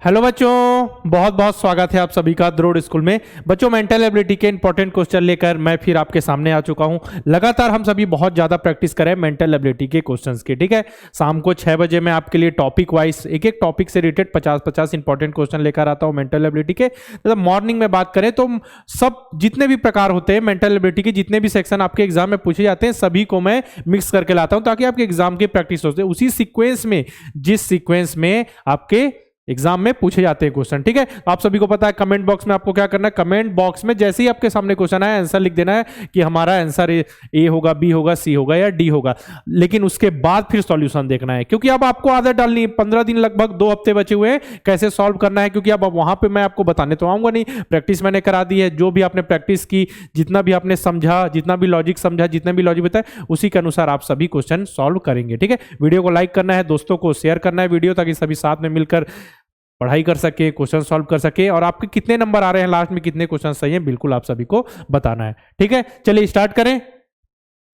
Hello बच्चों, बहुत बहुत स्वागत है आप सभी का द्रोड़ स्कूल में। बच्चों, मेंटल एबिलिटी के इंपॉर्टेंट क्वेश्चन लेकर मैं फिर आपके सामने आ चुका हूं। लगातार हम सभी बहुत ज्यादा प्रैक्टिस करें मेंटल एबिलिटी के क्वेश्चंस की। ठीक है, शाम को 6 बजे मैं आपके लिए टॉपिक वाइज एक एक टॉपिक से रिलेटेड 50-50 इंपॉर्टेंट क्वेश्चन लेकर आता हूं मेंटल एबिलिटी के। तो मॉर्निंग में बात करें तो सब जितने भी प्रकार होते हैं मेंटल एबिलिटी के, जितने भी सेक्शन आपके एग्जाम में पूछे जाते हैं, सभी को मैं मिक्स करके लाता हूं ताकि आपके एग्जाम की प्रैक्टिस हो सके उसी सीक्वेंस में, जिस सीक्वेंस में आपके एग्जाम में पूछे जाते हैं क्वेश्चन। ठीक है, तो आप सभी को पता है कमेंट बॉक्स में आपको क्या करना है, कमेंट बॉक्स में जैसे ही आपके सामने क्वेश्चन आया आंसर लिख देना है कि हमारा आंसर ए होगा, बी होगा, सी होगा या डी होगा। लेकिन उसके बाद फिर सॉल्यूशन देखना है, क्योंकि अब आपको आदत डालनी है। 15 दिन लगभग 2 हफ्ते बचे हुए हैं, कैसे सॉल्व करना है, क्योंकि अब वहां पे मैं आपको बताने तो आऊंगा नहीं, प्रैक्टिस मैंने करा दी है। जो भी आपने प्रैक्टिस की, जितना भी आपने समझा, जितना भी लॉजिक समझा, जितना भी लॉजिक बताया, उसी के अनुसार आप सभी क्वेश्चन सॉल्व करेंगे। ठीक है, वीडियो को लाइक करना है, दोस्तों को शेयर करना है वीडियो, ताकि सभी साथ में मिलकर पढ़ाई कर सके, क्वेश्चन सॉल्व कर सके। और आपके कितने नंबर आ रहे हैं, लास्ट में कितने क्वेश्चन सही हैं, बिल्कुल आप सभी को बताना है। ठीक है, चलिए स्टार्ट करें।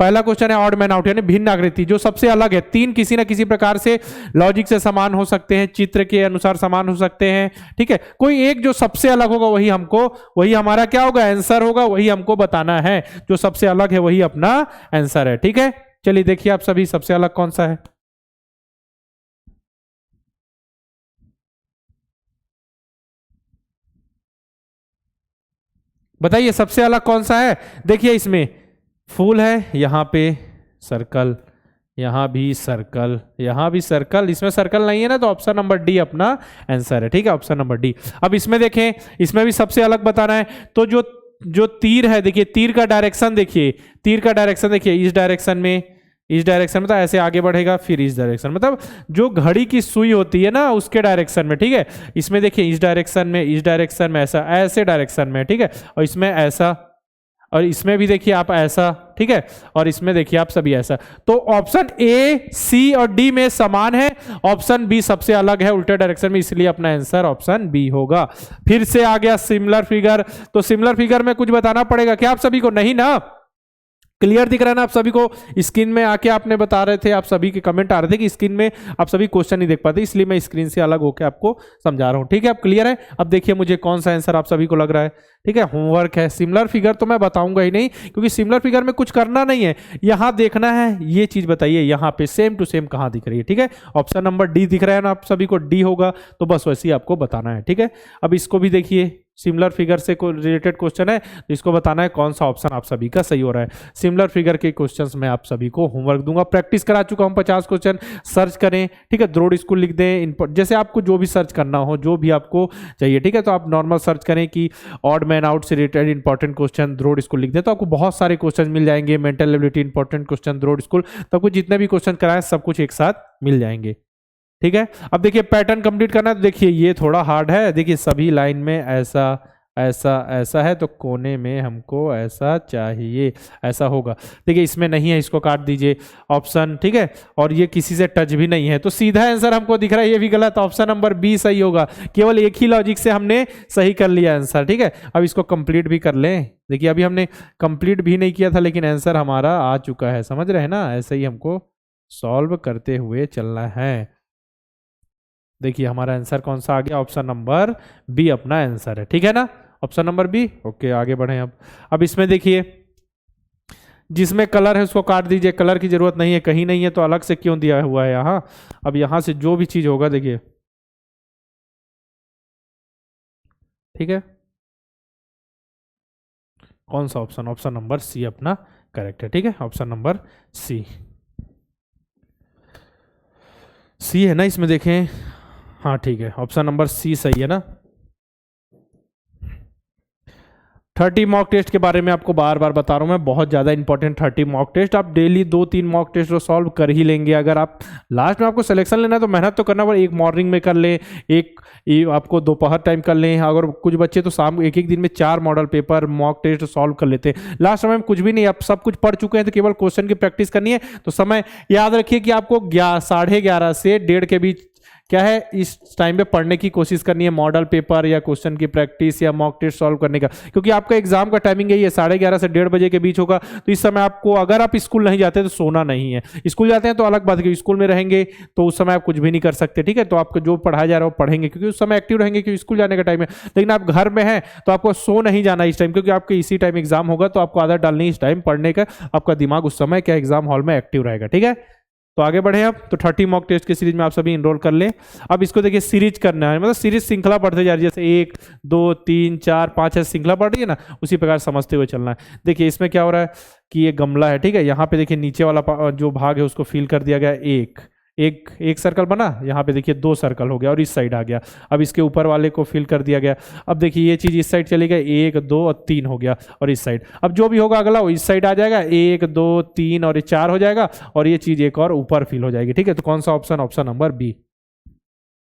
पहला क्वेश्चन है ऑड मैन आउट, यानी भिन्न आकृति, जो सबसे अलग है। 3 किसी ना किसी प्रकार से लॉजिक से समान हो सकते हैं, चित्र के अनुसार समान हो सकते हैं। ठीक है, कोई एक जो सबसे अलग होगा वही हमारा क्या होगा, आंसर होगा, वही हमको बताना है। जो सबसे अलग है वही अपना आंसर है। ठीक है, चलिए देखिए आप सभी, सबसे अलग कौन सा है। बताइए सबसे अलग कौन सा है। देखिए इसमें फूल है, यहां पे सर्कल, यहां भी सर्कल, यहां भी सर्कल, इसमें सर्कल नहीं है ना, तो ऑप्शन नंबर डी अपना आंसर है। ठीक है, ऑप्शन नंबर डी। अब इसमें देखें, इसमें भी सबसे अलग बताना है, तो जो तीर है, देखिए तीर का डायरेक्शन देखिए, तीर का डायरेक्शन देखिए, इस डायरेक्शन में, इस डायरेक्शन में, तो ऐसे आगे बढ़ेगा, फिर इस डायरेक्शन, मतलब जो घड़ी की सुई होती है ना, उसके डायरेक्शन में। ठीक है, इसमें देखिए इस डायरेक्शन में, इस डायरेक्शन में, ऐसा, ऐसे डायरेक्शन में। ठीक है, और इसमें ऐसा, और इसमें भी देखिए आप ऐसा। ठीक है, और इसमें देखिए आप सभी ऐसा। तो ऑप्शन ए, सी और डी में समान है, ऑप्शन बी सबसे अलग है उल्टे डायरेक्शन में, इसलिए अपना आंसर ऑप्शन बी होगा। फिर से आ गया सिमिलर फिगर, तो सिमिलर फिगर में कुछ बताना पड़ेगा क्या आप सभी को, नहीं ना? क्लियर दिख रहा है ना आप सभी को? स्क्रीन में आके आपने बता रहे थे, आप सभी के कमेंट आ रहे थे कि स्क्रीन में आप सभी क्वेश्चन नहीं देख पाते, इसलिए मैं स्क्रीन से अलग होकर आपको समझा रहा हूं। ठीक है, अब क्लियर है? अब देखिए मुझे कौन सा आंसर आप सभी को लग रहा है। ठीक है, होमवर्क है। सिमिलर फिगर तो मैं बताऊंगा ही नहीं, क्योंकि सिमिलर फिगर में कुछ करना नहीं है, यहां देखना है। ये चीज बताइए, यहां पे सेम टू सेम कहां दिख रही है। ठीक है, ऑप्शन नंबर डी दिख रहा है ना आप सभी को, डी होगा, तो बस वैसे ही आपको बताना है। ठीक है, अब इसको भी देखिए, सिमिलर फिगर से रिलेटेड क्वेश्चन है, तो इसको बताना है कौन सा ऑप्शन आप सभी का सही हो रहा है। सिमिलर फिगर के क्वेश्चंस मैं आप सभी को होमवर्क दूंगा, प्रैक्टिस करा चुका हूं 50 क्वेश्चन, सर्च करें। ठीक है, द्रोड़ स्कूल लिख दें, जैसे आपको जो भी सर्च करना हो, जो भी आपको चाहिए। ठीक है, तो आप नॉर्मल सर्च करें कि ऑड मैन आउट से रिलेटेड इंपॉर्टेंट क्वेश्चन द्रोड़ स्कूल लिख दें, तो आपको बहुत सारे क्वेश्चन मिल जाएंगे। मेंटल एबिलिटी इंपॉर्टेंट क्वेश्चन द्रोड़ स्कूल, तो आपको जितने भी क्वेश्चन कराएं सब कुछ एक साथ मिल जाएंगे। ठीक है, अब देखिए पैटर्न कंप्लीट करना है, तो देखिए ये थोड़ा हार्ड है। देखिए सभी लाइन में ऐसा ऐसा ऐसा है, तो कोने में हमको ऐसा चाहिए, ऐसा होगा। देखिए इसमें नहीं है, इसको काट दीजिए ऑप्शन। ठीक है, और ये किसी से टच भी नहीं है, तो सीधा आंसर हमको दिख रहा है, ये भी गलत, ऑप्शन नंबर बी सही होगा। केवल एक ही लॉजिक से हमने सही कर लिया आंसर। ठीक है, अब इसको कंप्लीट भी कर लें। देखिए अभी हमने कंप्लीट भी नहीं किया था, लेकिन आंसर हमारा आ चुका है, समझ रहे हैं ना? ऐसे ही हमको सॉल्व करते हुए चलना है। देखिए हमारा आंसर कौन सा आ गया, ऑप्शन नंबर बी अपना आंसर है। ठीक है ना, ऑप्शन नंबर बी। ओके, आगे बढ़े। अब इसमें देखिए, जिसमें कलर है उसको काट दीजिए, कलर की जरूरत नहीं है, कहीं नहीं है तो अलग से क्यों दिया हुआ है यहाँ। अब यहां से जो भी चीज होगा देखिए। ठीक है, कौन सा ऑप्शन, ऑप्शन नंबर सी अपना करेक्ट है। ठीक है, ऑप्शन नंबर सी, सी है ना इसमें, देखें। हाँ ठीक है, ऑप्शन नंबर सी सही है ना। 30 मॉक टेस्ट के बारे में आपको बार बार बता रहा हूं मैं, बहुत ज़्यादा इंपॉर्टेंट 30 मॉक टेस्ट। आप डेली 2-3 मॉक टेस्ट तो सॉल्व कर ही लेंगे। अगर आप लास्ट में आपको सिलेक्शन लेना है तो मेहनत तो करना पड़ेगा। एक मॉर्निंग में कर लें, एक आपको दोपहर टाइम कर लें, अगर कुछ बच्चे तो शाम एक एक दिन में 4 model paper mock test solve कर लेते हैं। लास्ट समय में कुछ भी नहीं, आप सब कुछ पढ़ चुके हैं, तो केवल क्वेश्चन की प्रैक्टिस करनी है। तो समय याद रखिए कि आपको 11:30 से 1:30 के बीच क्या है, इस टाइम पे पढ़ने की कोशिश करनी है, मॉडल पेपर या क्वेश्चन की प्रैक्टिस या मॉक टेस्ट सॉल्व करने का, क्योंकि आपका एग्जाम का टाइमिंग यही है 11:30 से 1:30 के बीच होगा। तो इस समय आपको, अगर आप स्कूल नहीं जाते तो सोना नहीं है, स्कूल जाते हैं तो अलग बात है, स्कूल में रहेंगे तो उस समय आप कुछ भी नहीं कर सकते, ठीक है। तो आपको जो पढ़ाया जा रहा है वो पढ़ेंगे, क्योंकि उस समय एक्टिव रहेंगे, क्योंकि स्कूल जाने का टाइम है। लेकिन आप घर में हैं तो आपको सो नहीं जाना इस टाइम, क्योंकि आपके इसी टाइम एग्जाम होगा, तो आपको आदत डालनी इस टाइम पढ़ने का, आपका दिमाग उस समय क्या एग्जाम हॉल में एक्टिव रहेगा, ठीक है। तो आगे बढ़े अब, तो 30 मॉक टेस्ट की सीरीज में आप सभी इनरोल कर लें। अब इसको देखिए सीरीज करना है, मतलब सीरीज श्रृंखला पढ़ते जा रही है, जैसे 1 2 3 4 5 ऐसे श्रृंखला पढ़ रही है ना, उसी प्रकार समझते हुए चलना है। देखिए इसमें क्या हो रहा है कि ये गमला है, ठीक है। यहाँ पे देखिए नीचे वाला जो भाग है उसको फिल कर दिया गया, एक सर्कल बना, यहाँ पे देखिए 2 सर्कल हो गया और इस साइड आ गया। अब इसके ऊपर वाले को फिल कर दिया गया। अब देखिए ये चीज इस साइड चली गई, 1 2 और 3 हो गया, और इस साइड अब जो भी होगा अगला वो इस साइड आ जाएगा, 1 2 3 और ये 4 हो जाएगा, और ये चीज एक और ऊपर फिल हो जाएगी, ठीक है। तो कौन सा ऑप्शन, ऑप्शन नंबर बी,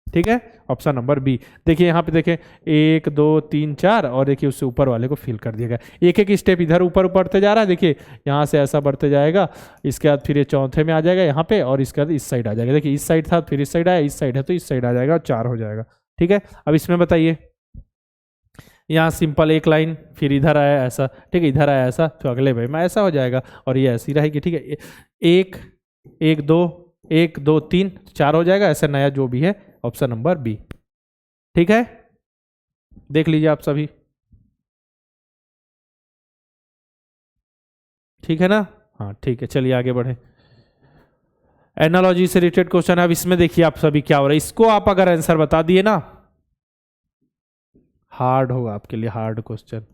ठीक है, ऑप्शन नंबर बी। देखिए यहाँ पे देखें 1 2 3 4, और देखिए उससे ऊपर वाले को फिल कर दिया गया। एक एक स्टेप इधर ऊपर बढ़ते जा रहा है, देखिए यहाँ से ऐसा बढ़ते जाएगा, इसके बाद फिर ये चौथे में आ जाएगा यहाँ पे, और इसके बाद इस साइड आ जाएगा। देखिए इस साइड था फिर इस साइड आया, इस साइड है तो इस साइड आ जाएगा, और 4 हो जाएगा, ठीक है। अब इसमें बताइए, यहाँ सिंपल एक लाइन, फिर इधर आया ऐसा, ठीक है, इधर आया ऐसा, तो अगले भाई में ऐसा हो जाएगा, और ये ऐसी रहेगी, ठीक है। 1 1 2 1 2 3 4 हो जाएगा, ऐसा नया जो भी है, ऑप्शन नंबर बी, ठीक है। देख लीजिए आप सभी, ठीक है ना, हाँ ठीक है। चलिए आगे बढ़े। एनालॉजी से रिलेटेड क्वेश्चन है। अब इसमें देखिए आप सभी क्या हो रहा है, इसको आप अगर आंसर बता दिए ना, हार्ड होगा आपके लिए, हार्ड क्वेश्चन।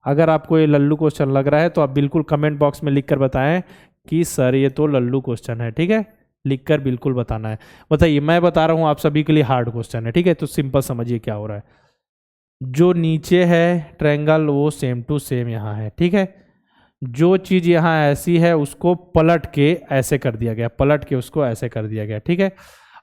अगर आपको ये लल्लू क्वेश्चन लग रहा है तो आप बिल्कुल कमेंट बॉक्स में लिखकर बताएं कि सर ये तो लल्लू क्वेश्चन है, ठीक है, लिखकर बिल्कुल बताना है। बताइए, मैं बता रहा हूं आप सभी के लिए हार्ड क्वेश्चन है, ठीक है। तो सिंपल समझिए क्या हो रहा है, जो नीचे है ट्रायंगल वो सेम टू सेम यहाँ है, ठीक है। जो चीज यहाँ ऐसी है उसको पलट के ऐसे कर दिया गया, पलट के उसको ऐसे कर दिया गया, ठीक है।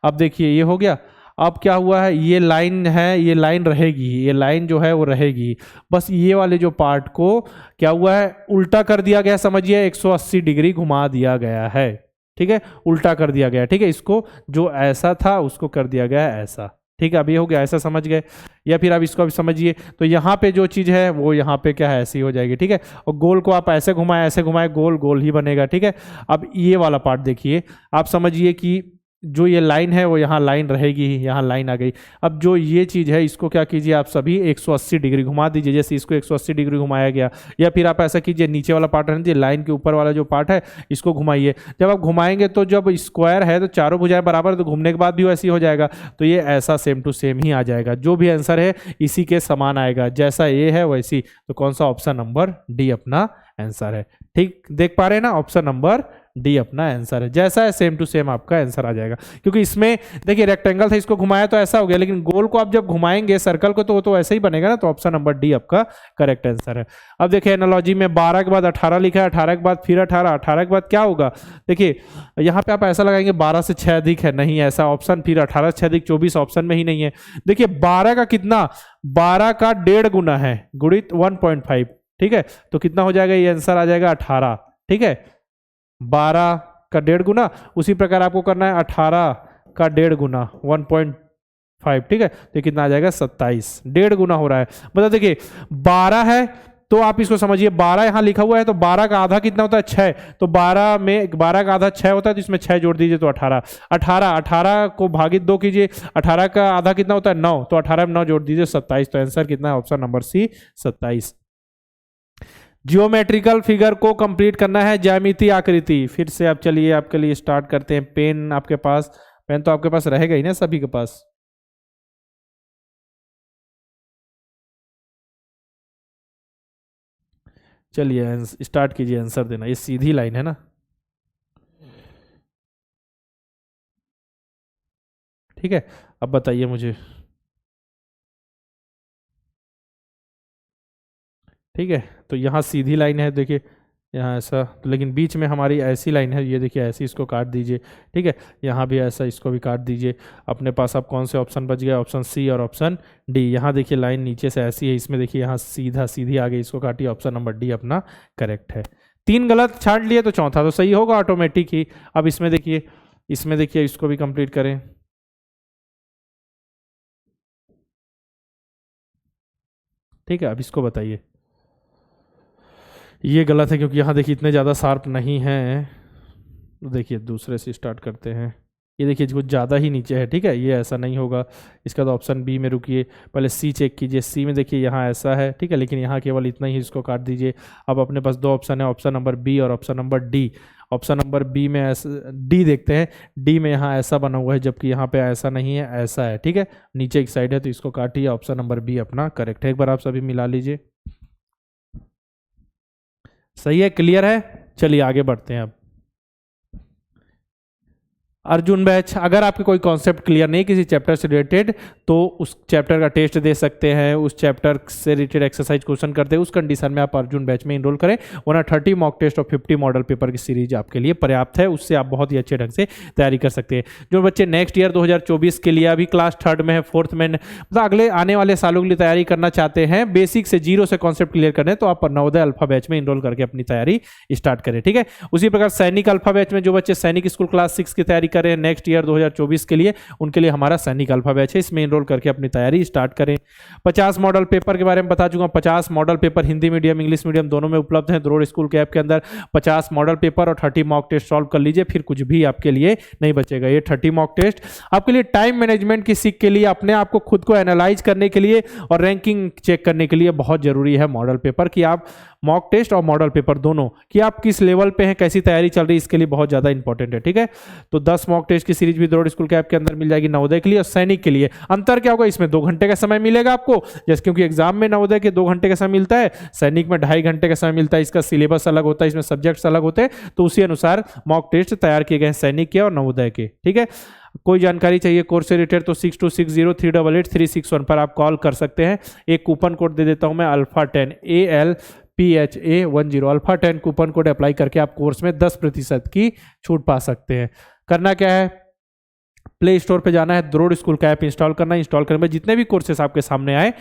अब देखिए ये हो गया। अब क्या हुआ है, ये लाइन है, ये लाइन रहेगी, ये लाइन जो है वो रहेगी, बस ये वाले जो पार्ट को क्या हुआ है, उल्टा कर दिया गया, समझिए 180 डिग्री घुमा दिया गया है, ठीक है, उल्टा कर दिया गया, ठीक है। इसको जो ऐसा था उसको कर दिया गया ऐसा, ठीक है। अब ये हो गया, ऐसा समझ गए। या फिर आप इसको अब समझिए, तो यहाँ पे जो चीज़ है वो यहाँ पे क्या है, ऐसी हो जाएगी, ठीक है। और गोल को आप ऐसे घुमाए गोल गोल ही बनेगा, ठीक है। अब ये वाला पार्ट देखिए, आप समझिए कि जो ये लाइन है वो यहाँ लाइन रहेगी, यहाँ लाइन आ गई। अब जो ये चीज़ है इसको क्या कीजिए आप सभी 180 डिग्री घुमा दीजिए, जैसे इसको 180 डिग्री घुमाया गया। या फिर आप ऐसा कीजिए, नीचे वाला पार्ट रहने दीजिए, लाइन के ऊपर वाला जो पार्ट है इसको घुमाइए। जब आप घुमाएंगे तो जब स्क्वायर है तो चारों भुजाएं बराबर, तो घूमने के बाद भी वैसे ही हो जाएगा, तो ये ऐसा सेम टू सेम ही आ जाएगा। जो भी आंसर है इसी के समान आएगा, जैसा ये है वैसी। तो कौन सा, ऑप्शन नंबर डी अपना आंसर है, ठीक। देख पा रहे हैं ना, ऑप्शन नंबर डी अपना आंसर है, जैसा है सेम टू सेम आपका आंसर आ जाएगा। क्योंकि इसमें देखिए रेक्टेंगल था, इसको घुमाया तो ऐसा हो गया, लेकिन गोल को आप जब घुमाएंगे सर्कल को तो वो तो ऐसे ही बनेगा ना। तो ऑप्शन नंबर डी आपका करेक्ट आंसर है। अब देखिए एनालॉजी में 12 के बाद 18 लिखा है, 18 के बाद फिर 18, 18 के बाद क्या होगा, देखिए यहाँ पे आप ऐसा लगाएंगे 12 से 6 अधिक है, नहीं ऐसा ऑप्शन, फिर 18 से 6 अधिक 24 ऑप्शन में ही नहीं है। देखिए 12 का कितना, 12 का 1.5 गुना है, गुणित 1.5, ठीक है। तो कितना हो जाएगा, ये आंसर आ जाएगा 18, ठीक है। 12 का 1.5 गुना, उसी प्रकार आपको करना है 18 का 1.5 गुना 1.5, ठीक है। तो कितना आ जाएगा 27, 1.5 गुना हो रहा है। मतलब देखिए 12 है तो आप इसको समझिए, 12 यहाँ लिखा हुआ है तो 12 का आधा कितना होता है, 6। तो 12 में 12 का आधा 6 होता है, तो इसमें 6 जोड़ दीजिए तो 18, 18 को भागित 2 कीजिए, 18 का आधा कितना होता है 9, तो 18 में 9 जोड़ दीजिए 27। तो आंसर कितना है, option number C 27। Geometrical figure को कंप्लीट करना है, ज्यामितीय आकृति। फिर से आप चलिए आपके लिए स्टार्ट करते हैं। पेन आपके पास, पेन तो आपके पास रहेगा ही ना सभी के पास। चलिए स्टार्ट कीजिए आंसर देना, ये सीधी लाइन है ना, ठीक है। अब बताइए मुझे, ठीक है। तो यहाँ सीधी लाइन है, देखिए यहाँ ऐसा, तो लेकिन बीच में हमारी ऐसी लाइन है, ये देखिए ऐसी, इसको काट दीजिए, ठीक है। यहाँ भी ऐसा, इसको भी काट दीजिए। अपने पास अब कौन से ऑप्शन बच गया, ऑप्शन सी और ऑप्शन डी। यहाँ देखिए लाइन नीचे से ऐसी है, इसमें देखिए यहाँ सीधा सीधी आ गई, इसको काटिए, ऑप्शन नंबर डी अपना करेक्ट है। 3 गलत छांट लिए तो चौथा तो सही होगा ऑटोमेटिक ही। अब इसमें देखिए, इसमें देखिए इसको भी कंप्लीट करें, ठीक है, अब इसको बताइए। ये गलत है क्योंकि यहाँ देखिए इतने ज़्यादा शार्प नहीं है। तो देखिए दूसरे से स्टार्ट करते हैं। ये देखिए कुछ ज़्यादा ही नीचे है, ठीक है, ये ऐसा नहीं होगा। इसका तो ऑप्शन बी में रुकिए, पहले सी चेक कीजिए। सी में देखिए यहाँ ऐसा है, ठीक है, लेकिन यहाँ केवल इतना ही, इसको काट दीजिए। अब अपने पास दो ऑप्शन है, ऑप्शन नंबर बी और option number D. Option number B में ऐसा, डी देखते हैं। डी में यहाँ ऐसा बना हुआ है, जबकि यहाँ पे ऐसा नहीं है, ऐसा है, ठीक है, नीचे एक साइड है, तो इसको काटिए। ऑप्शन नंबर बी अपना करेक्ट है। एक बार आप सभी मिला लीजिए। सही है, क्लियर है। चलिए आगे बढ़ते हैं अब। अर्जुन बैच, अगर आपके कोई कॉन्सेप्ट क्लियर नहीं किसी चैप्टर से रिलेटेड, तो उस चैप्टर का टेस्ट दे सकते हैं, उस चैप्टर से रिलेटेड एक्सरसाइज क्वेश्चन करते हैं, उस कंडीशन में आप अर्जुन बैच में इनरोल करें, वरना 30 मॉक टेस्ट और 50 मॉडल पेपर की सीरीज आपके लिए पर्याप्त है। उससे आप बहुत ही अच्छे ढंग से तैयारी कर सकते हैं। जो बच्चे नेक्स्ट ईयर 2024 के लिए अभी क्लास 3rd में है, 4th में, मतलब अगले आने वाले सालों के लिए तैयारी करना चाहते हैं, बेसिक से जीरो से कॉन्सेप्ट क्लियर करने, तो आप नवोदय अल्फा बैच में इनरोल करके अपनी तैयारी स्टार्ट करें, ठीक है। उसी प्रकार सैनिक अल्फा बैच में जो बच्चे सैनिक स्कूल क्लास 6 की तैयारी कर रहे हैं नेक्स्ट ईयर 2024 के लिए, उनके लिए हमारा सैनिक अल्फा बैच है, इसमें इनरोल करके अपनी तैयारी स्टार्ट करें। 50 मॉडल पेपर के बारे में बता चुका हूं। 50 model paper Hindi medium English medium दोनों में उपलब्ध हैं द्रोड़ स्कूल के ऐप के अंदर। 50 मॉडल पेपर और 30 मॉक टेस्ट सॉल्व कर लीजिए, फिर कुछ भी आपके लिए नहीं बचेगा। ये 30 मॉक टेस्ट आपके लिए टाइम मैनेजमेंट की सीख के लिए, अपने आप को खुद को एनालाइज करने के लिए और रैंकिंग चेक करने के लिए बहुत जरूरी है मॉडल पेपर की। आप मॉक टेस्ट और मॉडल पेपर दोनों कि आप किस लेवल पे हैं, कैसी तैयारी चल रही है, इसके लिए बहुत ज्यादा इंपॉर्टेंट है, ठीक है। तो 10 मॉक टेस्ट की सीरीज भी द्रोड़ स्कूल के ऐप के अंदर मिल जाएगी नवोदय के लिए और सैनिक के लिए। अंतर क्या होगा, इसमें 2 घंटे का समय मिलेगा आपको, जैसे क्योंकि एग्जाम में नवोदय के 2 घंटे का समय मिलता है, सैनिक में 2.5 घंटे का समय मिलता है। इसका सिलेबस अलग होता है, इसमें सब्जेक्ट्स अलग होते हैं, तो उसी अनुसार मॉक टेस्ट तैयार किए गए हैं सैनिक के और नवोदय के, ठीक है। कोई जानकारी चाहिए कोर्स से रिलेटेड तो 6260388361 पर आप कॉल कर सकते हैं। एक कूपन कोड दे देता हूं मैं, अल्फा10 ALPHA10 अल्फा10 कूपन कोड अप्लाई करके आप कोर्स में 10% की छूट पा सकते हैं। करना क्या है, प्ले स्टोर पे जाना है, द्रोड़ स्कूल का ऐप इंस्टॉल करना है। इंस्टॉल करने में जितने भी कोर्सेस आपके सामने आए,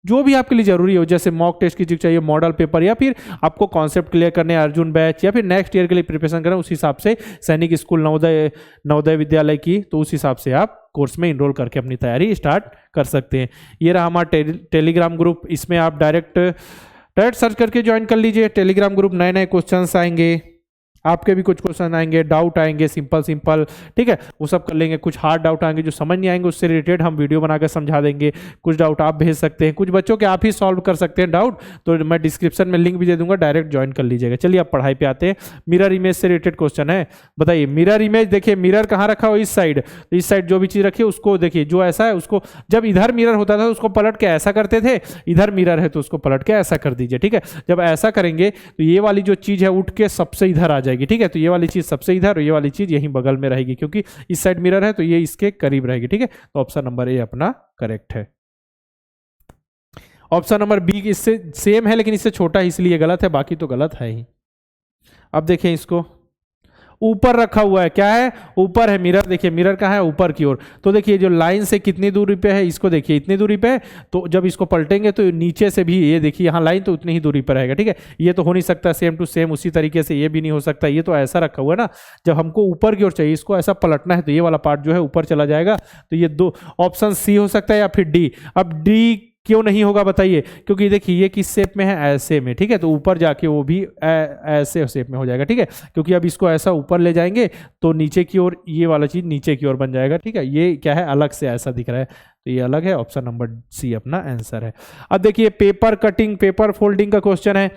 जो भी आपके लिए जरूरी हो, जैसे मॉक टेस्ट की चीज चाहिए, मॉडल पेपर, या फिर आपको कॉन्सेप्ट क्लियर करने अर्जुन बैच, या फिर नेक्स्ट ईयर के लिए प्रिपरेशन करना, उस हिसाब से सैनिक स्कूल नवोदय विद्यालय की, तो उस हिसाब से आप कोर्स में इनरोल करके अपनी तैयारी स्टार्ट कर सकते हैं। ये रहा हमारा टेलीग्राम ग्रुप, इसमें आप डायरेक्ट सर्च करके ज्वाइन कर लीजिए। टेलीग्राम ग्रुप नए नए क्वेश्चंस आएंगे, आपके भी कुछ क्वेश्चन आएंगे, डाउट आएंगे, सिंपल, ठीक है, वो सब कर लेंगे। कुछ हार्ड डाउट आएंगे जो समझ नहीं आएंगे, उससे रिलेटेड हम वीडियो बनाकर समझा देंगे। कुछ डाउट आप भेज सकते हैं, कुछ बच्चों के आप ही सॉल्व कर सकते हैं डाउट, तो मैं डिस्क्रिप्शन में लिंक भी दे दूंगा, डायरेक्ट ज्वाइन कर लीजिएगा। चलिए आप पढ़ाई पे आते हैं। मिरर इमेज से रिलेटेड क्वेश्चन है, बताइए मिरर इमेज। देखिए मिरर कहाँ रखा हो, इस साइड, तो इस साइड जो भी चीज रखी है उसको देखिए, जो ऐसा है उसको, जब इधर मिरर होता था उसको पलट के ऐसा करते थे, इधर मिरर है तो उसको पलट के ऐसा कर दीजिए, ठीक है। जब ऐसा करेंगे तो ये वाली जो चीज है उठ के सबसे इधर आ जाएगी, ठीक है। तो ये वाली चीज सबसे इधर और ये वाली चीज यहीं बगल में रहेगी, क्योंकि इस साइड मिरर है तो ये इसके करीब रहेगी, ठीक है। तो ऑप्शन नंबर ए अपना करेक्ट है। ऑप्शन नंबर बी इससे सेम है लेकिन इससे छोटा है, इसलिए गलत है, बाकी तो गलत है ही। अब देखें इसको, ऊपर रखा हुआ है, क्या है, ऊपर है मिरर। देखिए मिरर कहाँ है, ऊपर की ओर। तो देखिए जो लाइन से कितनी दूरी पे है, इसको देखिए इतनी दूरी पे है, तो जब इसको पलटेंगे तो नीचे से भी ये देखिए यहाँ लाइन तो उतनी ही दूरी पर रहेगा, ठीक है। ये तो हो नहीं सकता सेम टू सेम उसी तरीके से, ये भी नहीं हो सकता, ये तो ऐसा रखा हुआ है ना। जब हमको ऊपर की ओर चाहिए, इसको ऐसा पलटना है, तो ये वाला पार्ट जो है ऊपर चला जाएगा। तो ये दो ऑप्शन सी हो सकता है या फिर डी। अब डी क्यों नहीं होगा बताइए, क्योंकि देखिए ये किस शेप में है, ऐसे में, ठीक है। तो ऊपर जाके वो भी ऐसे शेप में हो जाएगा, ठीक है। क्योंकि अब इसको ऐसा ऊपर ले जाएंगे तो नीचे की ओर ये वाला चीज नीचे की ओर बन जाएगा, ठीक है। ये क्या है, अलग से ऐसा दिख रहा है, तो ये अलग है। ऑप्शन नंबर सी अपना आंसर है। अब देखिए पेपर कटिंग, पेपर फोल्डिंग का क्वेश्चन है।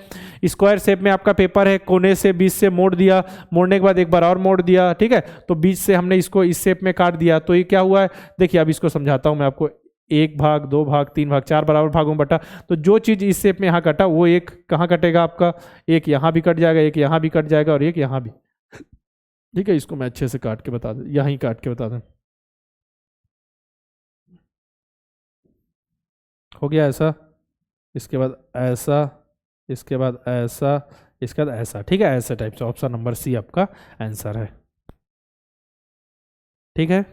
स्क्वायर शेप में आपका पेपर है, कोने से बीच से मोड़ दिया, मोड़ने के बाद एक बार और मोड़ दिया, ठीक है। तो बीच से हमने इसको इस शेप में काट दिया, तो ये क्या हुआ है, देखिए अब इसको समझाता हूं मैं आपको। 1 भाग 2 भाग 3 भाग 4 बराबर भागों में बटा, तो जो चीज इस शेप में यहाँ कटा वो एक कहाँ कटेगा आपका, एक यहाँ भी कट जाएगा, एक यहाँ भी कट जाएगा और एक यहाँ भी, ठीक है। इसको मैं अच्छे से काट के बता दूं, यहीं काट के बता दूं, हो गया ऐसा, इसके बाद ऐसा, इसके बाद ऐसा, इसके बाद ऐसा, ठीक है, ऐसे टाइप से। ऑप्शन नंबर सी आपका आंसर है, ठीक है।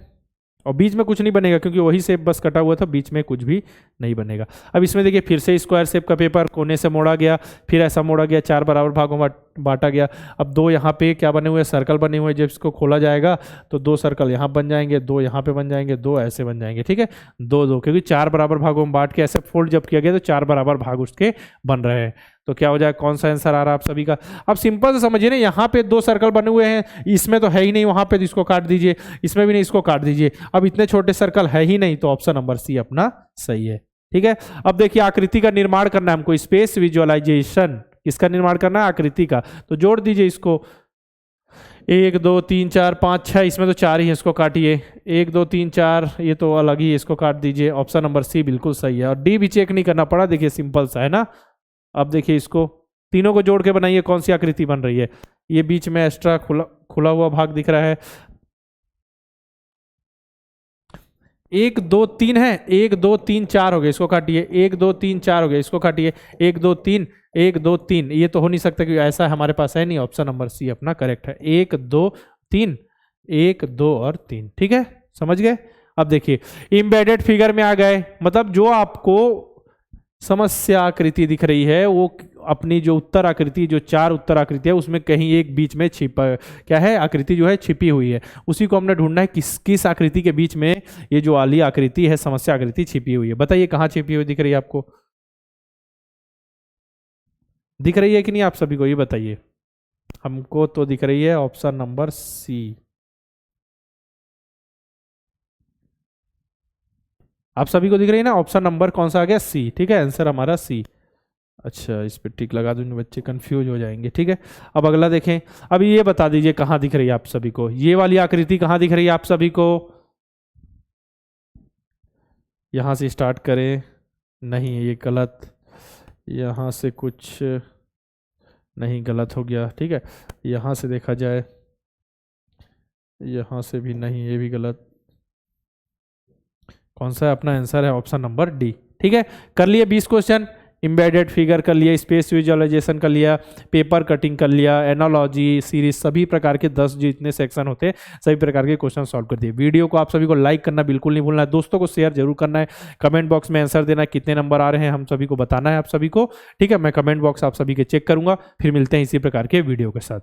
और बीच में कुछ नहीं बनेगा क्योंकि वही शेप बस कटा हुआ था, बीच में कुछ भी नहीं बनेगा। अब इसमें देखिए फिर से स्क्वायर शेप का पेपर कोने से मोड़ा गया, फिर ऐसा मोड़ा गया, 4 बराबर भागों में बांटा गया। अब दो यहाँ पे क्या बने हुए, सर्कल बने हुए, जब इसको खोला जाएगा तो दो सर्कल यहाँ बन जाएंगे, दो यहाँ पे बन जाएंगे, दो ऐसे बन जाएंगे, ठीक है, दो दो, क्योंकि चार बराबर भागों में बांट के ऐसे फोल्ड जब किया गया तो चार बराबर भाग उसके बन रहे हैं। तो क्या हो जाए, कौन सा आंसर आ रहा है आप सभी का। अब सिंपल से समझिए ना, यहाँ पे दो सर्कल बने हुए हैं, इसमें तो है ही नहीं, वहां पे तो इसको काट दीजिए, इसमें भी नहीं, इसको काट दीजिए। अब इतने छोटे सर्कल है ही नहीं, तो ऑप्शन नंबर सी अपना सही है, ठीक है। अब देखिए आकृति का निर्माण करना है हमको, स्पेस विजुअलाइजेशन, किसका निर्माण करना है, आकृति का। तो जोड़ दीजिए इसको, 1 2 3 4 5 6, इसमें तो चार ही है, इसको काटिए, 1 2 3 4, ये तो अलग ही है, इसको काट दीजिए। ऑप्शन नंबर सी बिल्कुल सही है, और डी भी चेक नहीं करना पड़ा, देखिए सिंपल सा है ना। अब देखिए इसको तीनों को जोड़ के बनाइए, कौन सी आकृति बन रही है। ये बीच में एक्स्ट्रा खुला हुआ भाग दिख रहा है, 1 2 3 है, 1 2 3 4 हो गए, इसको काटिए, 1 2 3 4 हो गए, इसको काटिए, 1 2 3 1 2 3, ये तो हो नहीं सकता क्योंकि ऐसा हमारे पास है नहीं। ऑप्शन नंबर सी अपना करेक्ट है, 1 2 3, 1 2 और 3, ठीक है, समझ गए। अब देखिए इम्बेडेड फिगर में आ गए, मतलब जो आपको समस्या आकृति दिख रही है वो अपनी जो उत्तर आकृति, जो चार उत्तर आकृति है उसमें कहीं एक बीच में छिपा क्या है, आकृति जो है छिपी हुई है, उसी को हमने ढूंढना है किस किस आकृति के बीच में ये जो वाली आकृति है, समस्या आकृति छिपी हुई है। बताइए कहाँ छिपी हुई दिख रही है आपको, दिख रही है कि नहीं आप सभी को, ये बताइए। हमको तो दिख रही है ऑप्शन नंबर सी। आप सभी को दिख रही है ना, ऑप्शन नंबर कौन सा आ गया, सी, ठीक है, आंसर हमारा सी। अच्छा इस पे टिक लगा दूंगे, बच्चे कंफ्यूज हो जाएंगे, ठीक है। अब अगला देखें, अब ये बता दीजिए कहाँ दिख रही है आप सभी को, ये वाली आकृति कहाँ दिख रही है आप सभी को। यहाँ से स्टार्ट करें, नहीं ये गलत, यहाँ से कुछ नहीं, गलत हो गया, ठीक है। यहाँ से देखा जाए, यहाँ से भी नहीं, ये भी गलत। कौन सा है अपना आंसर है, ऑप्शन नंबर डी, ठीक है। कर लिए 20 क्वेश्चन, इम्बेडेड फिगर कर लिया, स्पेस विजुअलाइजेशन कर लिया, पेपर कटिंग कर लिया, एनालॉजी सीरीज, सभी प्रकार के 10 जितने सेक्शन होते हैं सभी प्रकार के क्वेश्चन सॉल्व कर दिए। वीडियो को आप सभी को लाइक करना बिल्कुल नहीं भूलना है, दोस्तों को शेयर जरूर करना है, कमेंट बॉक्स में आंसर देना है, कितने नंबर आ रहे हैं हम सभी को बताना है आप सभी को, ठीक है। मैं कमेंट बॉक्स आप सभी के चेक करूंगा, फिर मिलते हैं इसी प्रकार के वीडियो के साथ।